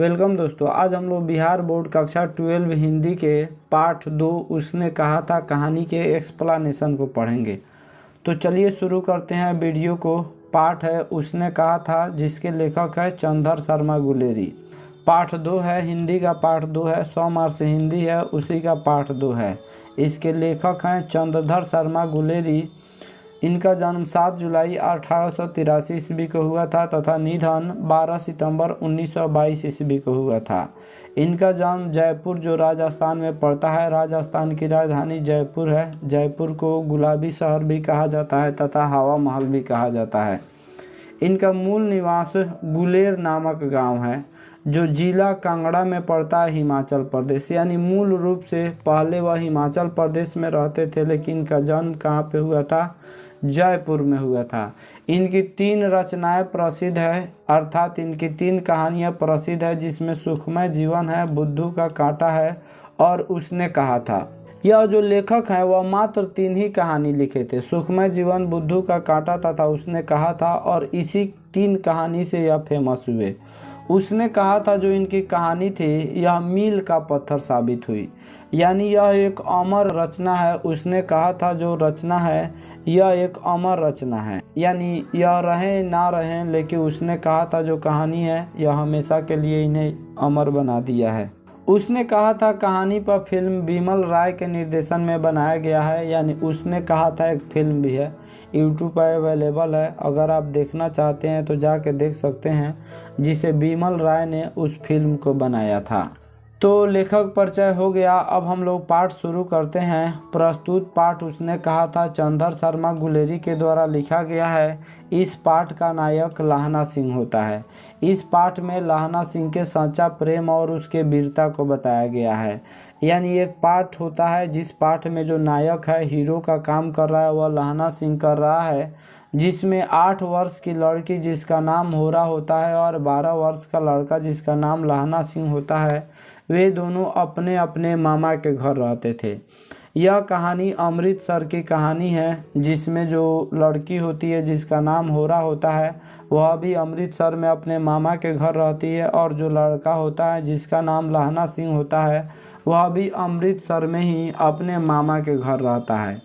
Welcome दोस्तों। आज हम लोग बिहार बोर्ड कक्षा 12 हिंदी के पाठ 2 उसने कहा था कहानी के एक्सप्लेनेशन को पढ़ेंगे। तो चलिए शुरू करते हैं वीडियो को। पाठ है उसने कहा था, जिसके लेखक है चंदर शर्मा गुलेरी। पाठ 2 है, हिंदी का पाठ 2 है। 100 मार्क्स से हिंदी है, उसी का पाठ 2 है। इसके लेखक हैं चंद्रधर शर्मा गुलेरी। इनका जन्म 7 जुलाई 1883 ईस्वी को हुआ था तथा निधन 12 सितंबर 1922 ईस्वी को हुआ था। इनका जन्म जयपुर, जो राजस्थान में पड़ता है, राजस्थान की राजधानी जयपुर है। जयपुर को गुलाबी शहर भी कहा जाता है तथा हवा महल भी कहा जाता है। इनका मूल निवास गुलेर नामक गांव है, जो जिला कांगड़ा में पड़ता है, हिमाचल प्रदेश। यानी मूल रूप से पहले वह हिमाचल प्रदेश में रहते थे, लेकिन इनका जन्म कहाँ पे हुआ था? जयपुर में हुआ था। इनकी 3 रचनाएं प्रसिद्ध है, अर्थात इनकी 3 कहानियां प्रसिद्ध है, जिसमें सुखमय जीवन है, बुद्धू का कांटा है और उसने कहा था। यह जो लेखक है वह मात्र 3 ही कहानी लिखे थे, सुखमय जीवन, बुद्धू का कांटा तथा उसने कहा था, और इसी 3 कहानी से यह फेमस हुए। उसने कहा था जो इनकी कहानी थी, यह मील का पत्थर साबित हुई। यानी यह एक अमर रचना है। उसने कहा था जो रचना है यह एक अमर रचना है, यानी यह रहे ना रहे, लेकिन उसने कहा था जो कहानी है यह हमेशा के लिए इन्हें अमर बना दिया है। उसने कहा था कहानी पर फिल्म बिमल राय के निर्देशन में बनाया गया है। यानी उसने कहा था एक फिल्म भी है, यूट्यूब पर अवेलेबल है। अगर आप देखना चाहते हैं तो जाके देख सकते हैं, जिसे बिमल राय ने उस फिल्म को बनाया था। तो लेखक परिचय हो गया। अब हम लोग पाठ शुरू करते हैं। प्रस्तुत पाठ उसने कहा था चंदर शर्मा गुलेरी के द्वारा लिखा गया है। इस पाठ का नायक लहना सिंह होता है। इस पाठ में लहना सिंह के सच्चा प्रेम और उसके वीरता को बताया गया है। यानी एक पाठ होता है जिस पाठ में जो नायक है, हीरो का काम कर रहा है, वह लहना सिंह कर रहा है, जिसमें 8 वर्ष की लड़की जिसका नाम होरा होता है और 12 वर्ष का लड़का जिसका नाम लहना सिंह होता है, वे दोनों अपने अपने मामा के घर रहते थे। यह कहानी अमृतसर की कहानी है, जिसमें जो लड़की होती है जिसका नाम होरा होता है, वह भी अमृतसर में अपने मामा के घर रहती है, और जो लड़का होता है जिसका नाम लहना सिंह होता है, वह भी अमृतसर में ही अपने मामा के घर रहता है।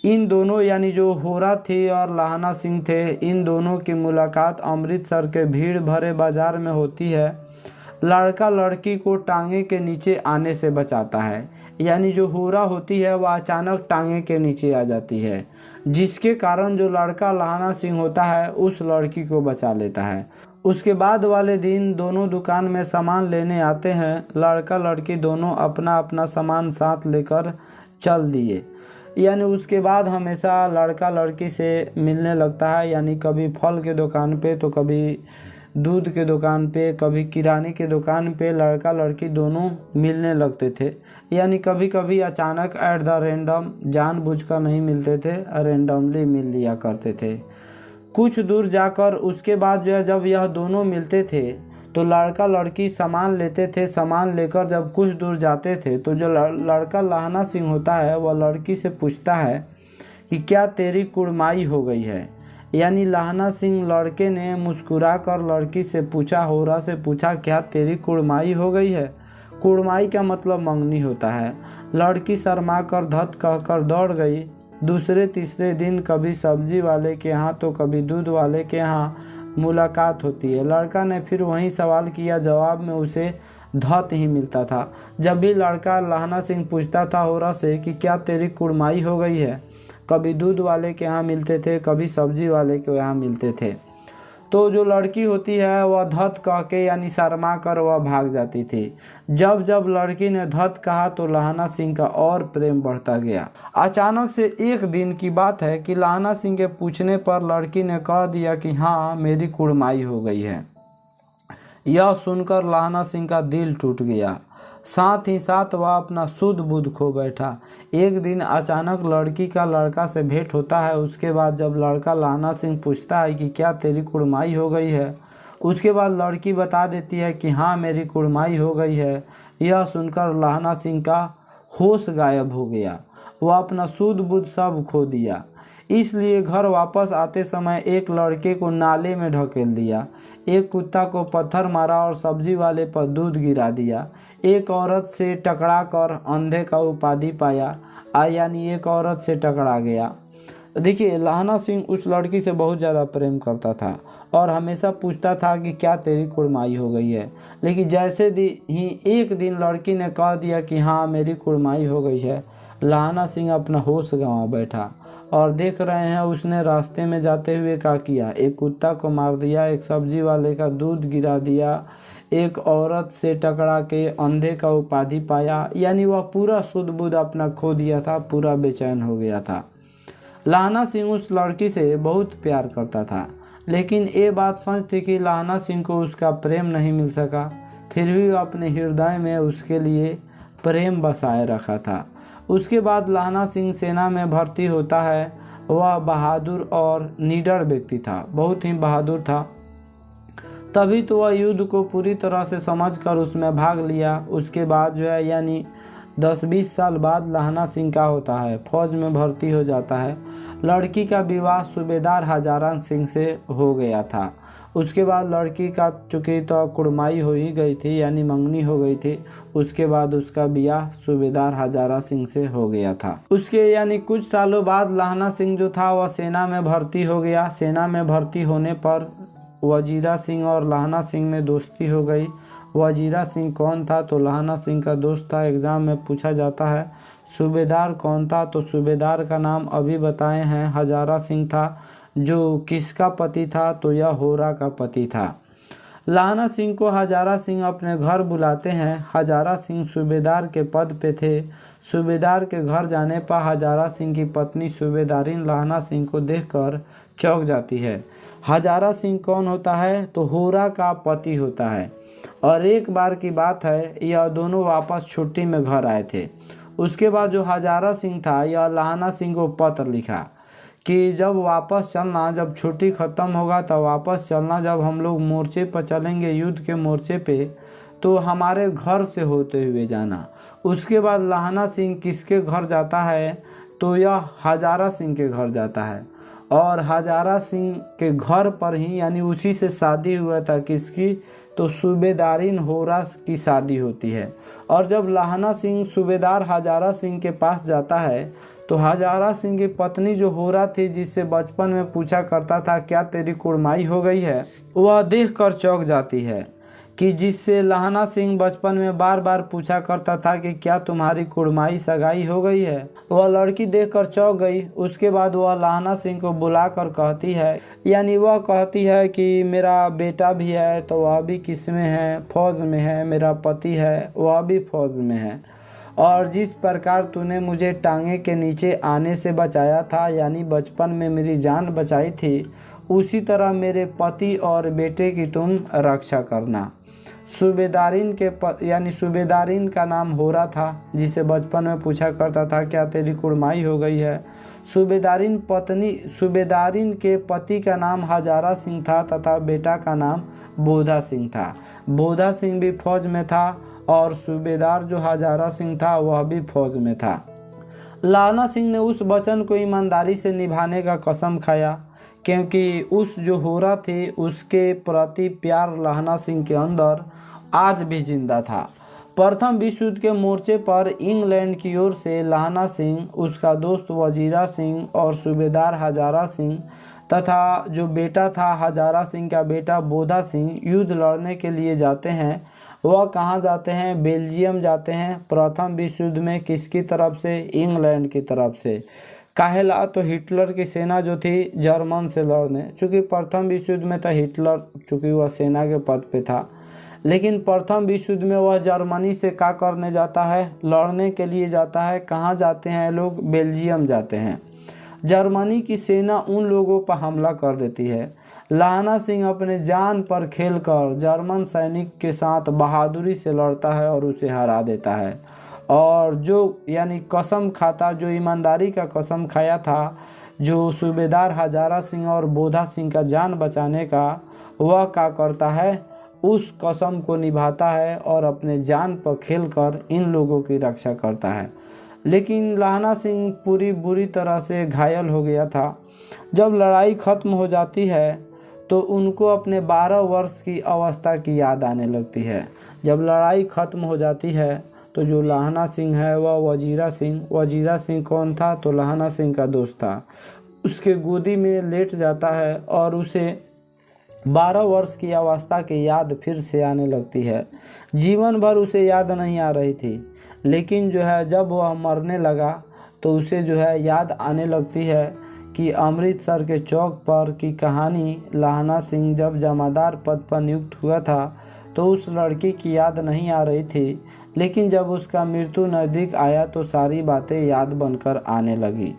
इन दोनों, यानी जो होरा थी और लहना सिंह थे, इन दोनों की मुलाकात अमृतसर के भीड़ भरे बाजार में होती है। लड़का लड़की को टांगे के नीचे आने से बचाता है। यानी जो होरा होती है वह अचानक टांगे के नीचे आ जाती है, जिसके कारण जो लड़का लहना सिंह होता है उस लड़की को बचा लेता है। उसके बाद वाले दिन दोनों दुकान में सामान लेने आते हैं। लड़का लड़की दोनों अपना अपना सामान साथ लेकर चल दिए। यानी उसके बाद हमेशा लड़का लड़की से मिलने लगता है। यानी कभी फल के दुकान पे, तो कभी दूध के दुकान पे, कभी किराने के दुकान पे लड़का लड़की दोनों मिलने लगते थे। यानी कभी कभी अचानक एट द रैंडम, जानबूझकर नहीं मिलते थे, रैंडमली मिल लिया करते थे। कुछ दूर जाकर उसके बाद जो है, जब यह दोनों मिलते थे तो लड़का लड़की सामान लेते थे। सामान लेकर जब कुछ दूर जाते थे तो जो लड़का लहना सिंह होता है वह लड़की से पूछता है कि क्या तेरी कुड़माई हो गई है। यानी लहना सिंह लड़के ने मुस्कुराकर लड़की से पूछा, होरा से पूछा, क्या तेरी कुड़माई हो गई है। कुड़माई का मतलब मंगनी होता है। लड़की शर्मा कर धत कहकर दौड़ गई। दूसरे तीसरे दिन कभी सब्जी वाले के यहाँ तो कभी दूध वाले के यहाँ मुलाकात होती है। लड़का ने फिर वही सवाल किया, जवाब में उसे धत ही मिलता था। जब भी लड़का लहना सिंह पूछता था होरा से कि क्या तेरी कुड़माई हो गई है, कभी दूध वाले के यहाँ मिलते थे, कभी सब्जी वाले के यहाँ मिलते थे। तो जो लड़की होती है वह धत कह के, यानी शर्मा कर वह भाग जाती थी। जब जब लड़की ने धत कहा तो लहना सिंह का और प्रेम बढ़ता गया। अचानक से एक दिन की बात है कि लहना सिंह के पूछने पर लड़की ने कह दिया कि हाँ, मेरी कुड़माई हो गई है। यह सुनकर लहना सिंह का दिल टूट गया, साथ ही साथ वह अपना शुद्ध बुद्ध खो बैठा। एक दिन अचानक लड़की का लड़का से भेंट होता है। उसके बाद जब लड़का लहना सिंह पूछता है कि क्या तेरी कुड़माई हो गई है, उसके बाद लड़की बता देती है कि हाँ, मेरी कुड़माई हो गई है। यह सुनकर लहना सिंह का होश गायब हो गया, वह अपना शुद्ध बुद्ध सब खो दिया। इसलिए घर वापस आते समय एक लड़के को नाले में ढकेल दिया। एक कुत्ता को पत्थर मारा और सब्जी वाले पर दूध गिरा दिया, एक औरत से टकरा कर अंधे का उपाधि पाया, यानी एक औरत से टकरा गया। देखिए, लहना सिंह उस लड़की से बहुत ज़्यादा प्रेम करता था और हमेशा पूछता था कि क्या तेरी कुड़माई हो गई है। लेकिन जैसे ही एक दिन लड़की ने कह दिया कि हाँ मेरी कुड़माई हो गई है, लहना सिंह अपना होश गंवा बैठा। और देख रहे हैं उसने रास्ते में जाते हुए क्या किया, एक कुत्ता को मार दिया, एक सब्जी वाले का दूध गिरा दिया, एक औरत से टकरा के अंधे का उपाधि पाया, यानी वह पूरा शुद्ध बुद्ध अपना खो दिया था, पूरा बेचैन हो गया था। लहना सिंह उस लड़की से बहुत प्यार करता था, लेकिन ये बात सच थी कि लहना सिंह को उसका प्रेम नहीं मिल सका। फिर भी वह अपने हृदय में उसके लिए प्रेम बसाए रखा था। उसके बाद लहना सिंह सेना में भर्ती होता है। वह बहादुर और निडर व्यक्ति था, बहुत ही बहादुर था। तभी तो वह युद्ध को पूरी तरह से समझकर उसमें भाग लिया। उसके बाद जो है यानी 10-20 साल बाद लहना सिंह का होता है, फौज में भर्ती हो जाता है। लड़की का विवाह सूबेदार हजारा सिंह से हो गया था। उसके बाद लड़की का चूँकि तो कुड़माई हो ही गई थी, यानी मंगनी हो गई थी, उसके बाद उसका ब्याह सूबेदार हजारा सिंह से हो गया था। उसके यानी कुछ सालों बाद लहना सिंह जो था वह सेना में भर्ती हो गया। सेना में भर्ती होने पर वजीरा सिंह और लहना सिंह में दोस्ती हो गई। वजीरा सिंह कौन था, तो लहना सिंह का दोस्त था। एग्ज़ाम में पूछा जाता है। सूबेदार कौन था, तो सूबेदार का नाम अभी बताए हैं, हजारा सिंह था। जो किसका पति था, तो यह होरा का पति था। लहना सिंह को हजारा सिंह अपने घर बुलाते हैं। हजारा सिंह सूबेदार के पद पे थे। सूबेदार के घर जाने पर हजारा सिंह की पत्नी सूबेदारिन लहना सिंह को देखकर चौंक जाती है। हजारा सिंह कौन होता है, तो होरा का पति होता है। और एक बार की बात है, यह दोनों वापस छुट्टी में घर आए थे। उसके बाद जो हजारा सिंह था यह लहना सिंह को पत्र लिखा कि जब वापस चलना, जब छुट्टी ख़त्म होगा तब वापस चलना, जब हम लोग मोर्चे पर चलेंगे, युद्ध के मोर्चे पे, तो हमारे घर से होते हुए जाना। उसके बाद लहना सिंह किसके घर जाता है, तो यह हजारा सिंह के घर जाता है। और हजारा सिंह के घर पर ही यानी उसी से शादी हुआ था किसकी, तो सूबेदारिन होरा की शादी होती है। और जब लहना सिंह सूबेदार हजारा सिंह के पास जाता है तो हजारा सिंह की पत्नी जो होरा थी, जिससे बचपन में पूछा करता था क्या तेरी कुड़माई हो गई है, वह देखकर चौंक जाती है कि जिससे लहना सिंह बचपन में बार बार पूछा करता था कि क्या तुम्हारी कुड़माई सगाई हो गई है, वह लड़की देखकर चौंक गई। उसके बाद वह लहना सिंह को बुलाकर कहती है, यानी वह कहती है कि मेरा बेटा भी है, तो वह भी किस में है, फौज में है, मेरा पति है वह भी फौज में है, और जिस प्रकार तूने मुझे टांगे के नीचे आने से बचाया था, यानी बचपन में मेरी जान बचाई थी, उसी तरह मेरे पति और बेटे की तुम रक्षा करना। सूबेदारिन के यानी सूबेदारिन का नाम होरा था, जिसे बचपन में पूछा करता था क्या तेरी कुड़माई हो गई है। सूबेदारिन के पति का नाम हजारा सिंह था तथा बेटा का नाम बोधा सिंह था। बोधा सिंह भी फौज में था और सूबेदार जो हजारा सिंह था वह भी फौज में था। लहना सिंह ने उस वचन को ईमानदारी से निभाने का कसम खाया, क्योंकि उस जो होरा थी उसके प्रति प्यार लहना सिंह के अंदर आज भी जिंदा था। प्रथम विश्व युद्ध के मोर्चे पर इंग्लैंड की ओर से लहना सिंह, उसका दोस्त वजीरा सिंह और सूबेदार हजारा सिंह तथा जो बेटा था हजारा सिंह का बेटा बोधा सिंह युद्ध लड़ने के लिए जाते हैं। वह कहाँ जाते हैं, बेल्जियम जाते हैं। प्रथम विश्व युद्ध में किसकी तरफ से, इंग्लैंड की तरफ से। काहेला तो हिटलर की सेना जो थी जर्मन से लड़ने, चूँकि प्रथम विश्व युद्ध में तो हिटलर चूँकि वह सेना के पद पे था, लेकिन प्रथम विश्व युद्ध में वह जर्मनी से क्या करने जाता है, लड़ने के लिए जाता है। कहाँ जाते हैं लोग, बेल्जियम जाते हैं। जर्मनी की सेना उन लोगों पर हमला कर देती है। लहना सिंह अपने जान पर खेलकर जर्मन सैनिक के साथ बहादुरी से लड़ता है और उसे हरा देता है। और जो यानी कसम खाता, जो ईमानदारी का कसम खाया था, जो सूबेदार हजारा सिंह और बोधा सिंह का जान बचाने का, वह क्या करता है, उस कसम को निभाता है और अपने जान पर खेलकर इन लोगों की रक्षा करता है। लेकिन लहना सिंह पूरी बुरी तरह से घायल हो गया था। जब लड़ाई खत्म हो जाती है तो उनको अपने 12 वर्ष की अवस्था की याद आने लगती है। जब लड़ाई ख़त्म हो जाती है तो जो लहना सिंह है वह वजीरा सिंह कौन था? तो लहना सिंह का दोस्त था। उसके गोदी में लेट जाता है और उसे 12 वर्ष की अवस्था की याद फिर से आने लगती है। जीवन भर उसे याद नहीं आ रही थी, लेकिन जो है जब वह मरने लगा तो उसे जो है याद आने लगती है कि अमृतसर के चौक पर की कहानी। लहना सिंह जब जमादार पद पर नियुक्त हुआ था तो उस लड़की की याद नहीं आ रही थी, लेकिन जब उसका मृत्यु नज़दीक आया तो सारी बातें याद बनकर आने लगी।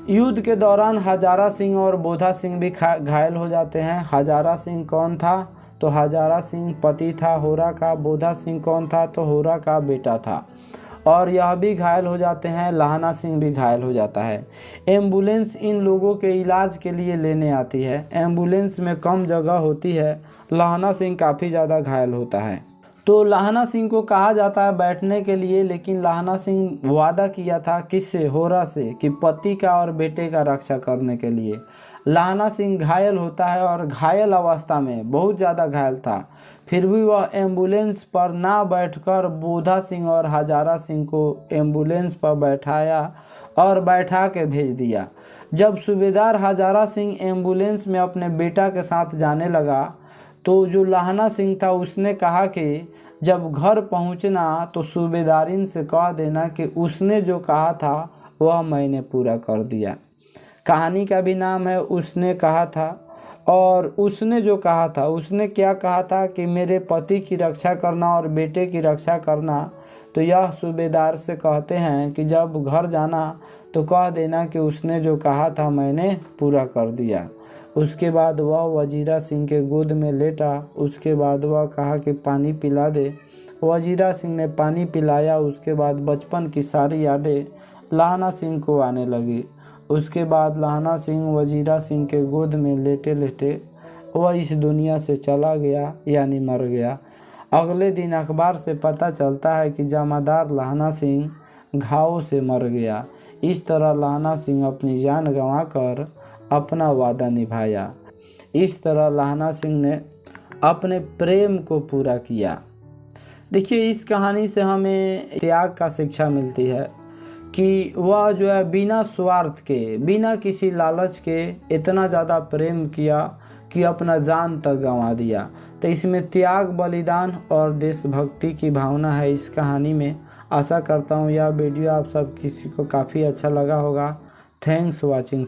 युद्ध के दौरान हजारा सिंह और बोधा सिंह भी घायल हो जाते हैं। हजारा सिंह कौन था? तो हजारा सिंह पति था होरा का। बोधा सिंह कौन था? तो होरा का बेटा था, और यह भी घायल हो जाते हैं। लहना सिंह भी घायल हो जाता है। एम्बुलेंस इन लोगों के इलाज के लिए लेने आती है। एम्बुलेंस में कम जगह होती है। लहना सिंह काफ़ी ज़्यादा घायल होता है। तो लहना सिंह को कहा जाता है बैठने के लिए, लेकिन लहना सिंह वादा किया था किससे? होरा से, कि पति का और बेटे का रक्षा करने के लिए। लहना सिंह घायल होता है और घायल अवस्था में, बहुत ज़्यादा घायल था, फिर भी वह एम्बुलेंस पर ना बैठकर बोधा सिंह और हजारा सिंह को एम्बुलेंस पर बैठाया और बैठा के भेज दिया। जब सूबेदार हजारा सिंह एम्बुलेंस में अपने बेटा के साथ जाने लगा तो जो लहना सिंह था उसने कहा कि जब घर पहुंचना तो सूबेदारिन से कह देना कि उसने जो कहा था वह मैंने पूरा कर दिया। कहानी का भी नाम है उसने कहा था। और उसने जो कहा था, उसने क्या कहा था कि मेरे पति की रक्षा करना और बेटे की रक्षा करना। तो यह सूबेदार से कहते हैं कि जब घर जाना तो कह देना कि उसने जो कहा था मैंने पूरा कर दिया। उसके बाद वह वजीरा सिंह के गोद में लेटा। उसके बाद वह कहा कि पानी पिला दे। वजीरा सिंह ने पानी पिलाया। उसके बाद बचपन की सारी यादें लहना सिंह को आने लगी। उसके बाद लहना सिंह वजीरा सिंह के गोद में लेटे लेटे वह इस दुनिया से चला गया, यानी मर गया। अगले दिन अखबार से पता चलता है कि जमादार लहना सिंह घाव से मर गया। इस तरह लहना सिंह अपनी जान गंवाकर अपना वादा निभाया। इस तरह लहना सिंह ने अपने प्रेम को पूरा किया। देखिए, इस कहानी से हमें त्याग का शिक्षा मिलती है कि वह जो है बिना स्वार्थ के, बिना किसी लालच के इतना ज़्यादा प्रेम किया कि अपना जान तक गंवा दिया। तो इसमें त्याग, बलिदान और देशभक्ति की भावना है इस कहानी में। आशा करता हूँ यह वीडियो आप सब किसी को काफ़ी अच्छा लगा होगा। Thanks watching.